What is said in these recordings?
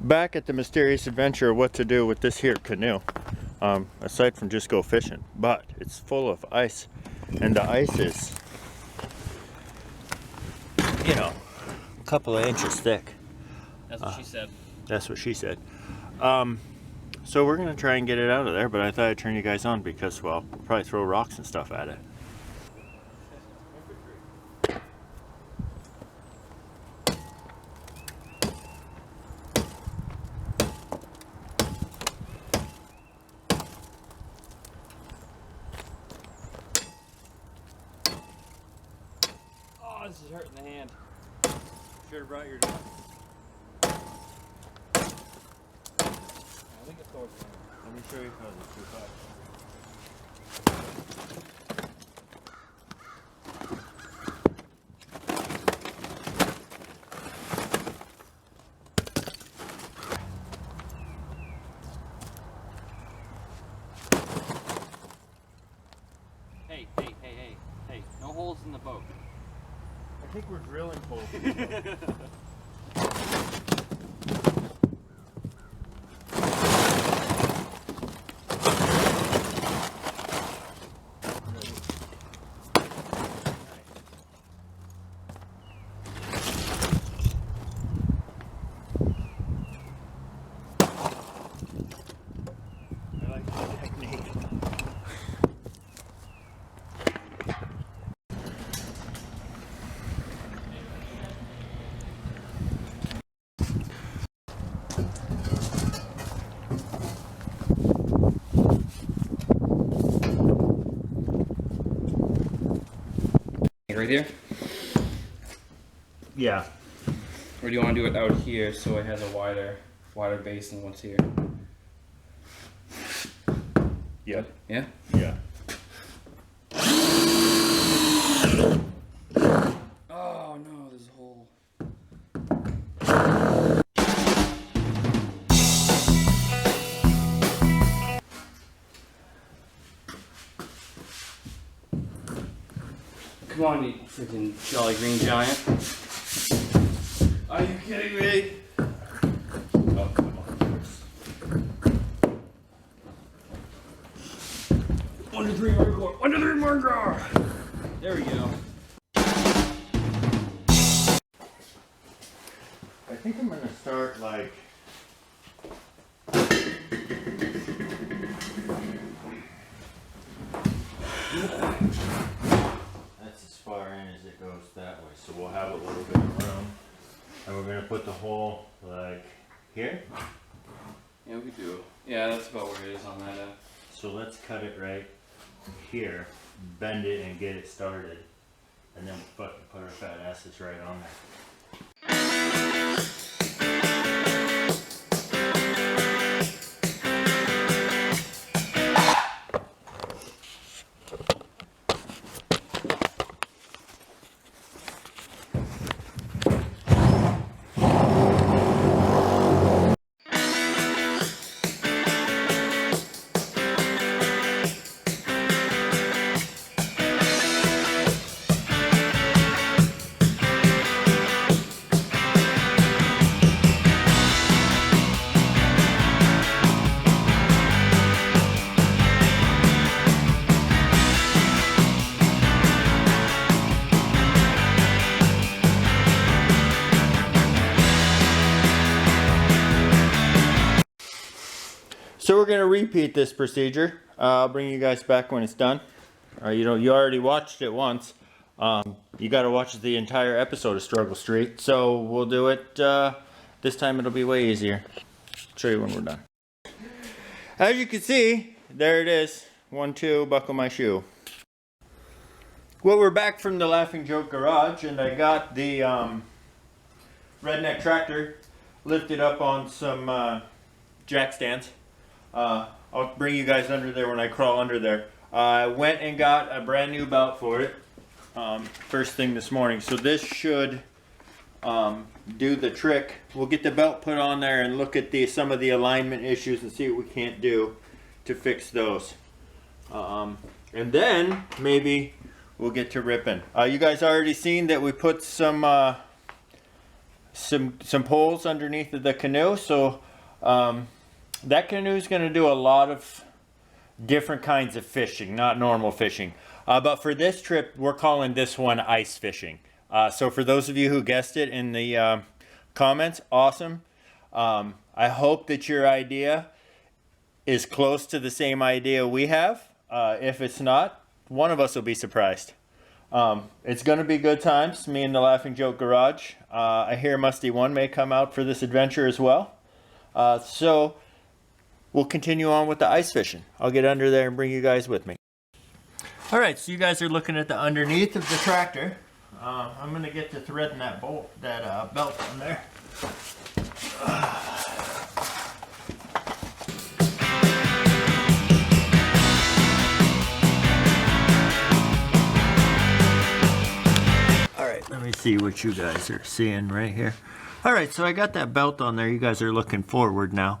Back at the mysterious adventure of what to do with this here canoe. Aside from just go fishing, but it's full of ice, and the ice is, you know, a couple of inches thick. That's what she said. That's what she said. So we're gonna try and get it out of there, but I thought I'd turn you guys on because, well, we'll probably throw rocks and stuff at it. Oh, this is hurting the hand. Should have brought your knife. I think it's over there. Let me show you how this too fast. Hey, no holes in the boat. I think we're drilling holes. I like this technique. Right here? Yeah. Or do you want to do it out here so it has a wider base than what's here? Yep. Yeah? Yeah. Oh no, there's a hole. Come on, you freaking jolly green giant. Are you kidding me? Oh, come on. 1, 2, 3, hardcore. 1, 2, 3, hardcore. There we go. I think I'm gonna start like that's as far in as it goes that way. So we'll have a little bit of room. And we're gonna put the hole like here. Yeah, we do. Yeah, that's about where it is on that end. So let's cut it right here, bend it and get it started. And then we'll fucking put our fat asses right on there. So we're gonna repeat this procedure. I'll bring you guys back when it's done. You already watched it once. You got to watch the entire episode of Struggle Street. So we'll do it. This time it'll be way easier. Show you when we're done. As you can see, there it is. 1, 2, buckle my shoe. Well, we're back from the Laughing Joke Garage, and I got the redneck tractor lifted up on some jack stands. I'll bring you guys under there when I crawl under there. I went and got a brand new belt for it first thing this morning. So this should do the trick. We'll get the belt put on there and look at some of the alignment issues and see what we can't do to fix those. And then maybe we'll get to ripping. You guys already seen that we put some some poles underneath of the canoe. So that canoe is going to do a lot of different kinds of fishing, not normal fishing. But for this trip, we're calling this one ice fishing. So for those of you who guessed it in the comments, awesome. I hope that your idea is close to the same idea we have. If it's not, one of us will be surprised. It's going to be good times, me and the Laughing Joke Garage. I hear Musty One may come out for this adventure as well. So we'll continue on with the ice fishing. I'll get under there and bring you guys with me. All right, so you guys are looking at the underneath of the tractor. I'm going to get to threading that belt on there. Let me see what you guys are seeing right here. All right, so I got that belt on there. You guys are looking forward now.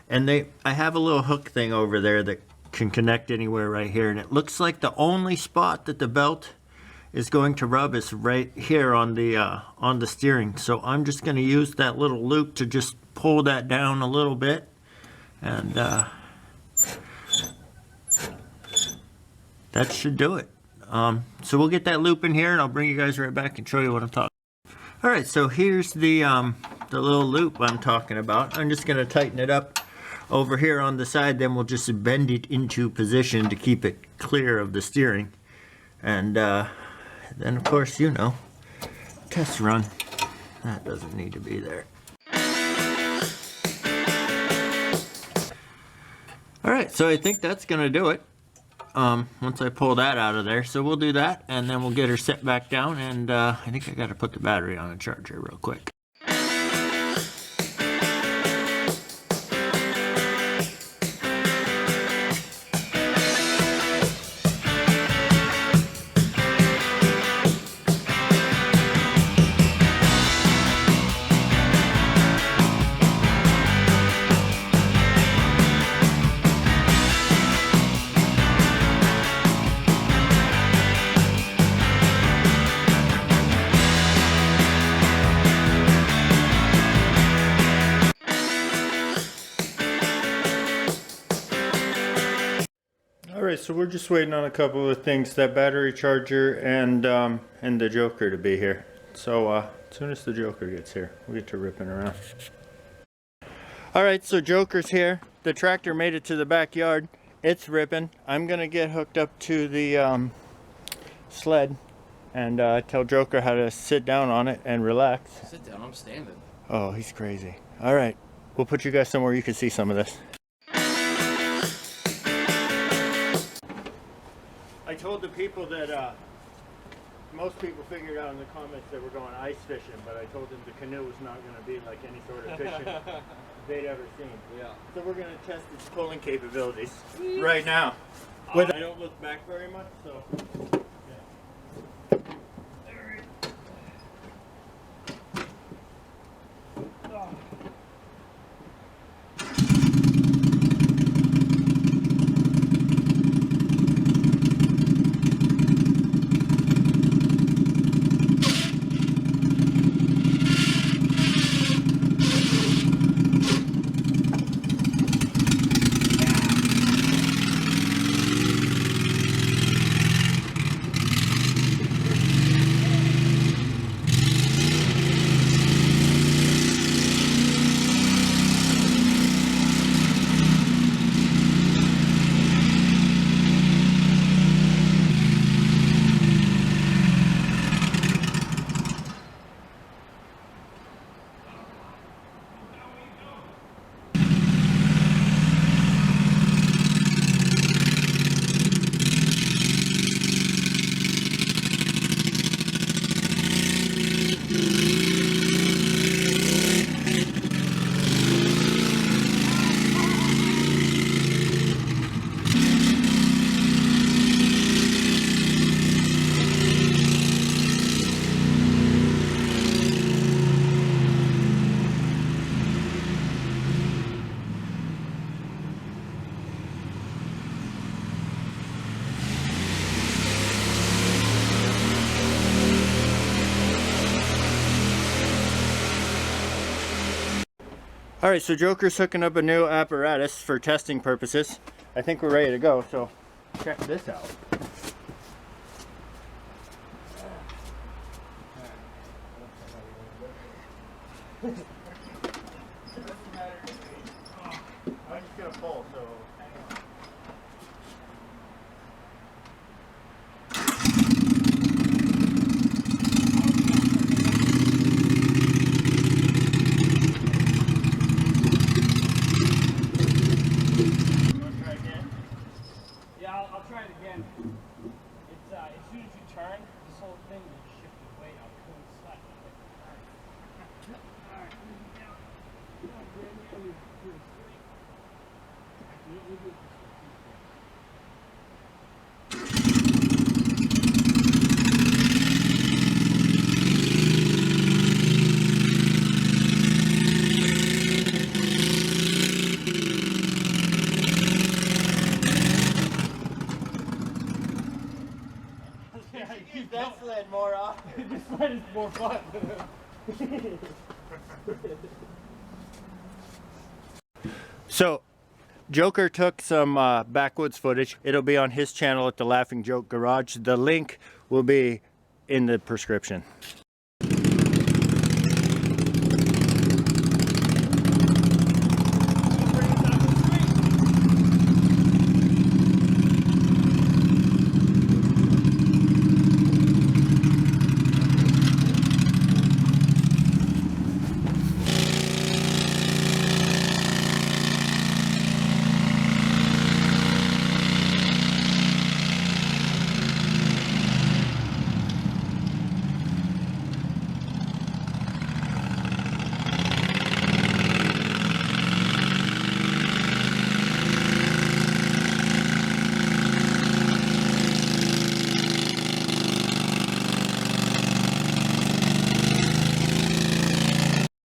And I have a little hook thing over there that can connect anywhere right here. And it looks like the only spot that the belt is going to rub is right here on the steering. So I'm just going to use that little loop to just pull that down a little bit. And that should do it. So we'll get that loop in here and I'll bring you guys right back and show you what I'm talking about. All right, so here's the little loop I'm talking about. I'm just gonna tighten it up over here on the side, then we'll just bend it into position to keep it clear of the steering. And then of course, you know, test run. That doesn't need to be there. All right, so I think that's gonna do it. Once I pull that out of there. So we'll do that and then we'll get her set back down, and I think I gotta put the battery on a charger real quick. Alright, so we're just waiting on a couple of things, that battery charger and the Joker to be here. So as soon as the Joker gets here, we'll get to ripping around. Alright, so Joker's here. The tractor made it to the backyard. It's ripping. I'm gonna get hooked up to the sled and tell Joker how to sit down on it and relax. Sit down, I'm standing. Oh, he's crazy. Alright, we'll put you guys somewhere you can see some of this. I told the people that most people figured out in the comments that we're going ice fishing, but I told them the canoe was not going to be like any sort of fishing they'd ever seen. Yeah. So we're going to test its pulling capabilities right now. I don't look back very much, so yeah. Oh. Alright, so Joker's hooking up a new apparatus for testing purposes. I think we're ready to go, so check this out. I'm just gonna pull, so I'll try it again. It's as soon as you turn, this whole thing will shift the weight. I'll pull it slack. Alright, use that sled more often. this sled is more fun. So, Joker took some backwoods footage. It'll be on his channel at the Laughing Joke Garage. The link will be in the prescription.